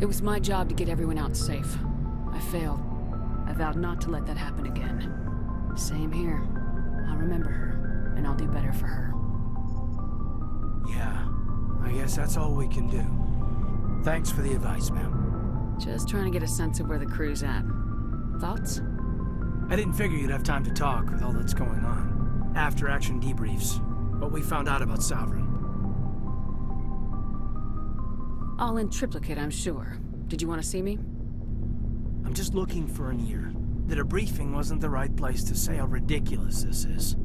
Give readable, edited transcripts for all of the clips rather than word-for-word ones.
It was my job to get everyone out safe. I failed. I vowed not to let that happen again. Same here. I'll remember her, and I'll do better for her. Yeah, I guess that's all we can do. Thanks for the advice, ma'am. Just trying to get a sense of where the crew's at. Thoughts? I didn't figure you'd have time to talk with all that's going on. After-action debriefs. What we found out about Saren. All in triplicate, I'm sure. Did you want to see me? I'm just looking for an ear. The debriefing wasn't the right place to say how ridiculous this is.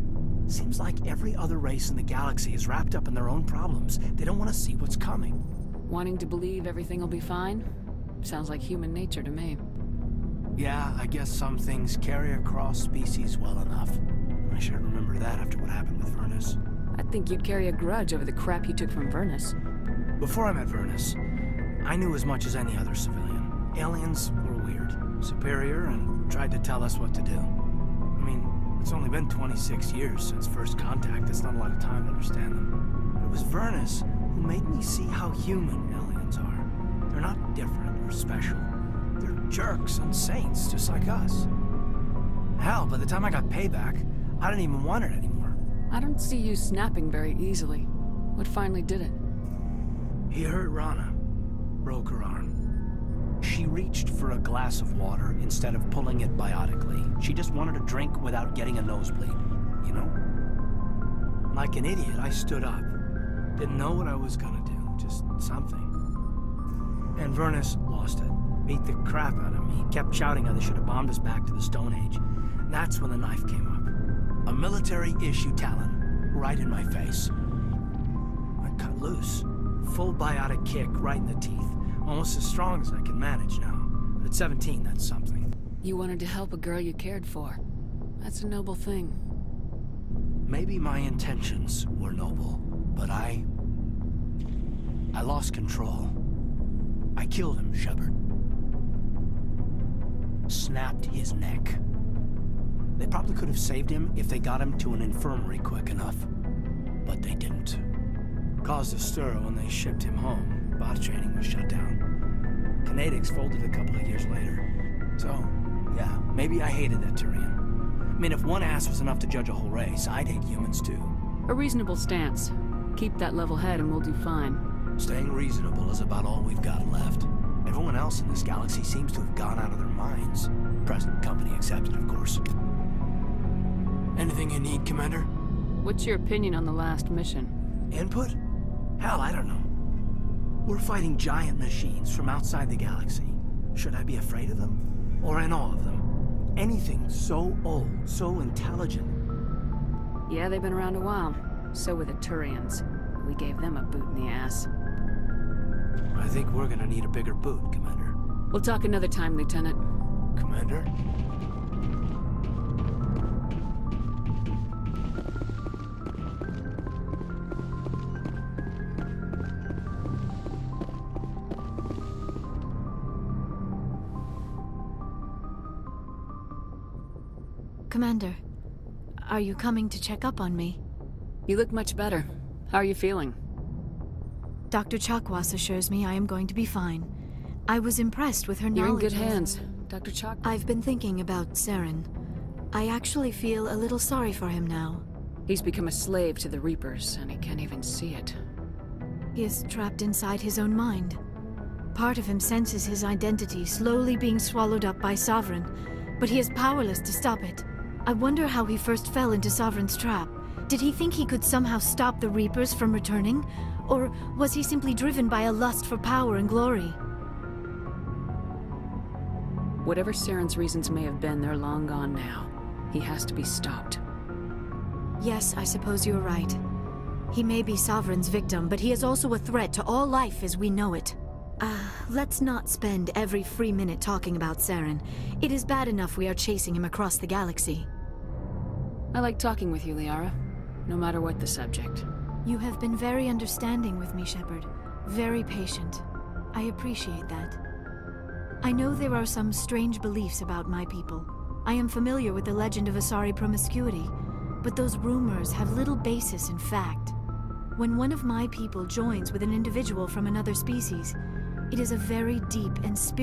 Seems like every other race in the galaxy is wrapped up in their own problems. They don't want to see what's coming. Wanting to believe everything will be fine? Sounds like human nature to me. Yeah, I guess some things carry across species well enough. I should remember that after what happened with Vernus. I think you'd carry a grudge over the crap you took from Vernus. Before I met Vernus, I knew as much as any other civilian. Aliens were weird, superior, and tried to tell us what to do. I mean, it's only been 26 years since first contact. That's not a lot of time to understand them. But it was Vernus who made me see how human aliens are. They're not different or special. They're jerks and saints, just like us. Hell, by the time I got payback, I didn't even want it anymore. I don't see you snapping very easily. What finally did it? He hurt Rana. Broke her arm. She reached for a glass of water instead of pulling it biotically. She just wanted a drink without getting a nosebleed, you know? Like an idiot, I stood up. Didn't know what I was gonna do, just something. And Vernus lost it. Beat the crap out of me. Kept shouting how they should have bombed us back to the Stone Age. That's when the knife came up. A military-issue talon, right in my face. I cut loose. Full biotic kick right in the teeth. Almost as strong as I can manage now. But at 17, that's something. You wanted to help a girl you cared for. That's a noble thing. Maybe my intentions were noble, but I lost control. I killed him, Shepard. Snapped his neck. They probably could have saved him if they got him to an infirmary quick enough. But they didn't. Caused a stir when they shipped him home. Bot training was shut down. Kinetics folded a couple of years later. So, yeah, maybe I hated that Turian. I mean, if one ass was enough to judge a whole race, I'd hate humans too. A reasonable stance. Keep that level head and we'll do fine. Staying reasonable is about all we've got left. Everyone else in this galaxy seems to have gone out of their minds. Present company accepted, of course. Anything you need, Commander? What's your opinion on the last mission? Input? Hell, I don't know. We're fighting giant machines from outside the galaxy. Should I be afraid of them? Or in awe of them? Anything so old, so intelligent. Yeah, they've been around a while. So were the Turians. We gave them a boot in the ass. I think we're gonna need a bigger boot, Commander. We'll talk another time, Lieutenant. Commander? Commander, are you coming to check up on me? You look much better. How are you feeling? Dr. Chakwas assures me I am going to be fine. I was impressed with her knowledge. You're in good hands, Dr. Chakwas. I've been thinking about Saren. I actually feel a little sorry for him now. He's become a slave to the Reapers, and he can't even see it. He is trapped inside his own mind. Part of him senses his identity slowly being swallowed up by Sovereign, but he is powerless to stop it. I wonder how he first fell into Sovereign's trap. Did he think he could somehow stop the Reapers from returning? Or was he simply driven by a lust for power and glory? Whatever Saren's reasons may have been, they're long gone now. He has to be stopped. Yes, I suppose you're right. He may be Sovereign's victim, but he is also a threat to all life as we know it. Let's not spend every free minute talking about Saren. It is bad enough we are chasing him across the galaxy. I like talking with you, Liara. No matter what the subject. You have been very understanding with me, Shepard. Very patient. I appreciate that. I know there are some strange beliefs about my people. I am familiar with the legend of Asari promiscuity, but those rumors have little basis in fact. When one of my people joins with an individual from another species, It is a very deep and spiritual